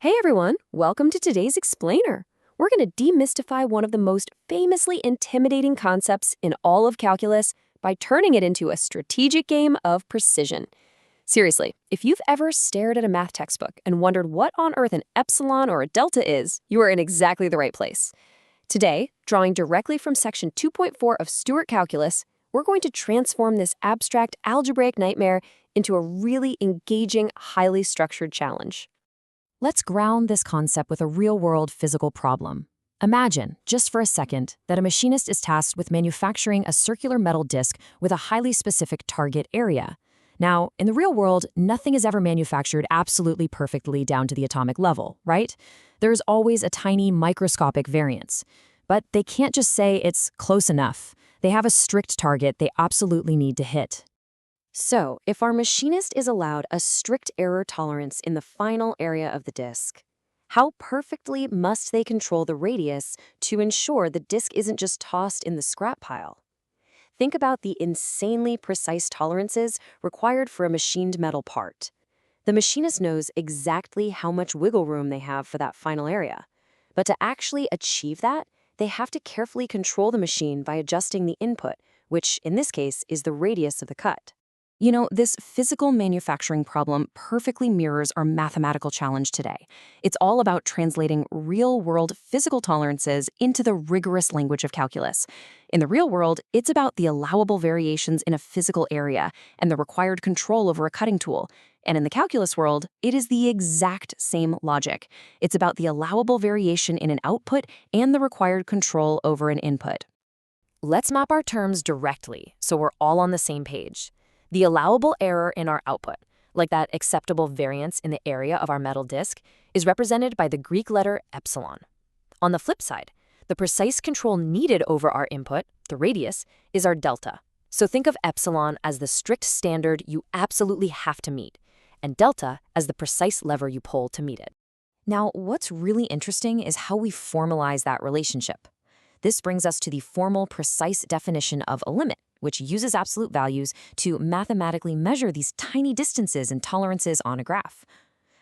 Hey everyone, welcome to today's explainer. We're going to demystify one of the most famously intimidating concepts in all of calculus by turning it into a strategic game of precision. Seriously, if you've ever stared at a math textbook and wondered what on earth an epsilon or a delta is, you are in exactly the right place. Today, drawing directly from section 2.4 of Stewart Calculus, we're going to transform this abstract algebraic nightmare into a really engaging, highly structured challenge. Let's ground this concept with a real-world physical problem. Imagine, just for a second, that a machinist is tasked with manufacturing a circular metal disc with a highly specific target area. Now, in the real world, nothing is ever manufactured absolutely perfectly down to the atomic level, right? There's always a tiny microscopic variance. But they can't just say it's close enough. They have a strict target they absolutely need to hit. So, if our machinist is allowed a strict error tolerance in the final area of the disk, how perfectly must they control the radius to ensure the disk isn't just tossed in the scrap pile? Think about the insanely precise tolerances required for a machined metal part. The machinist knows exactly how much wiggle room they have for that final area. But to actually achieve that, they have to carefully control the machine by adjusting the input, which in this case is the radius of the cut. You know, this physical manufacturing problem perfectly mirrors our mathematical challenge today. It's all about translating real-world physical tolerances into the rigorous language of calculus. In the real world, it's about the allowable variations in a physical area and the required control over a cutting tool. And in the calculus world, it is the exact same logic. It's about the allowable variation in an output and the required control over an input. Let's map our terms directly so we're all on the same page. The allowable error in our output, like that acceptable variance in the area of our metal disk, is represented by the Greek letter epsilon. On the flip side, the precise control needed over our input, the radius, is our delta. So think of epsilon as the strict standard you absolutely have to meet, and delta as the precise lever you pull to meet it. Now, what's really interesting is how we formalize that relationship. This brings us to the formal, precise definition of a limit, which uses absolute values to mathematically measure these tiny distances and tolerances on a graph.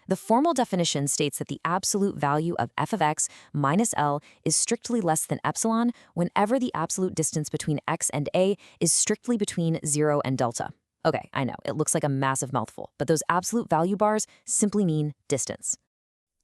The formal definition states that the absolute value of f of x minus L is strictly less than epsilon whenever the absolute distance between x and a is strictly between 0 and delta. Okay, I know, it looks like a massive mouthful, but those absolute value bars simply mean distance.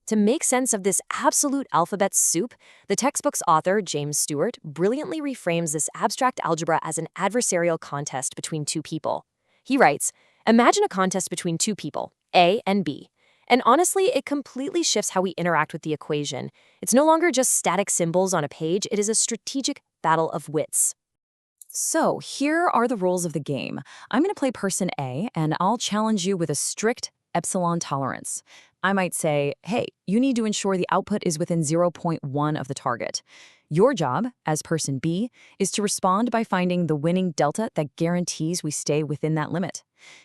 To make sense of this absolute alphabet soup, the textbook's author, James Stewart, brilliantly reframes this abstract algebra as an adversarial contest between two people. He writes, imagine a contest between two people, A and B. And honestly, it completely shifts how we interact with the equation. It's no longer just static symbols on a page, it is a strategic battle of wits. So here are the rules of the game. I'm going to play person A, and I'll challenge you with a strict epsilon tolerance. I might say, hey, you need to ensure the output is within 0.1 of the target. Your job, as person B, is to respond by finding the winning delta that guarantees we stay within that limit.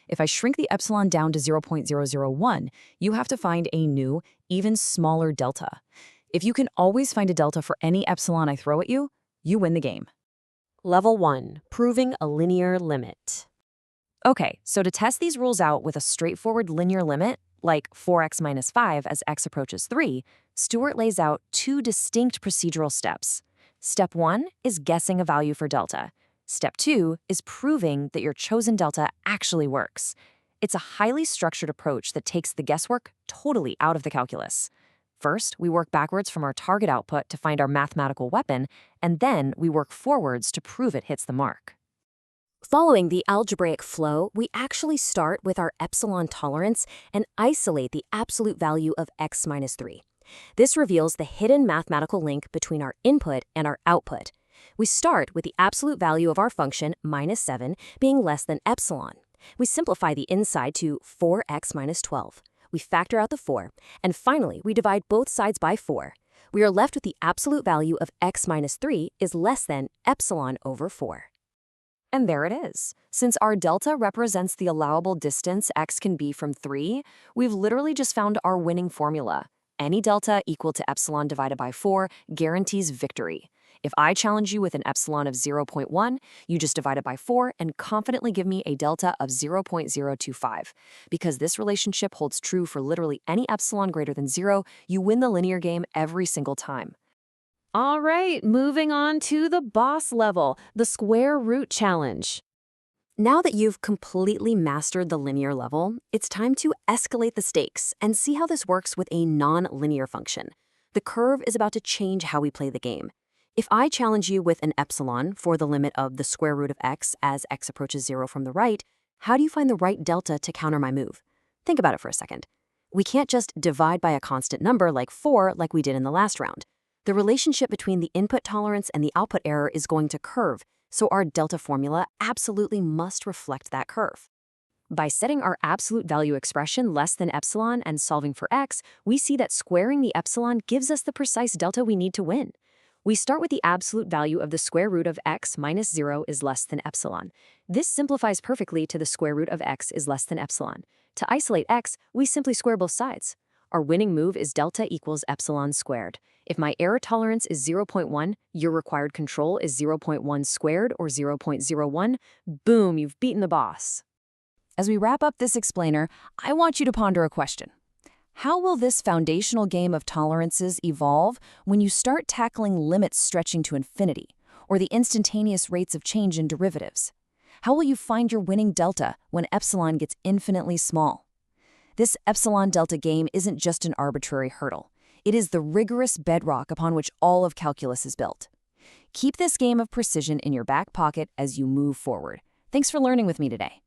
If I shrink the epsilon down to 0.001, you have to find a new, even smaller delta. If you can always find a delta for any epsilon I throw at you, you win the game. Level 1. Proving a linear limit. Okay, so to test these rules out with a straightforward linear limit, like 4x minus 5 as x approaches 3, Stewart lays out two distinct procedural steps. Step 1 is guessing a value for delta. Step 2 is proving that your chosen delta actually works. It's a highly structured approach that takes the guesswork totally out of the calculus. First, we work backwards from our target output to find our mathematical weapon, and then we work forwards to prove it hits the mark. Following the algebraic flow, we actually start with our epsilon tolerance and isolate the absolute value of x minus 3. This reveals the hidden mathematical link between our input and our output. We start with the absolute value of our function, minus 7, being less than epsilon. We simplify the inside to 4x minus 12. We factor out the 4, and finally, we divide both sides by 4. We are left with the absolute value of x minus 3 is less than epsilon over 4. And there it is. Since our delta represents the allowable distance x can be from 3, we've literally just found our winning formula. Any delta equal to epsilon divided by 4 guarantees victory. If I challenge you with an epsilon of 0.1, you just divide it by 4 and confidently give me a delta of 0.025. Because this relationship holds true for literally any epsilon greater than 0, you win the linear game every single time. All right, moving on to the boss level, the square root challenge. Now that you've completely mastered the linear level, it's time to escalate the stakes and see how this works with a non-linear function. The curve is about to change how we play the game. If I challenge you with an epsilon for the limit of the square root of x as x approaches 0 from the right, how do you find the right delta to counter my move? Think about it for a second. We can't just divide by a constant number like 4 like we did in the last round. The relationship between the input tolerance and the output error is going to curve, so our delta formula absolutely must reflect that curve. By setting our absolute value expression less than epsilon and solving for x, we see that squaring the epsilon gives us the precise delta we need to win. We start with the absolute value of the square root of x minus 0 is less than epsilon. This simplifies perfectly to the square root of x is less than epsilon. To isolate x, we simply square both sides. Our winning move is delta equals epsilon squared. If my error tolerance is 0.1, your required control is 0.1 squared or 0.01, boom, you've beaten the boss. As we wrap up this explainer, I want you to ponder a question. How will this foundational game of tolerances evolve when you start tackling limits stretching to infinity, or the instantaneous rates of change in derivatives? How will you find your winning delta when epsilon gets infinitely small? This Epsilon-Delta game isn't just an arbitrary hurdle. It is the rigorous bedrock upon which all of calculus is built. Keep this game of precision in your back pocket as you move forward. Thanks for learning with me today.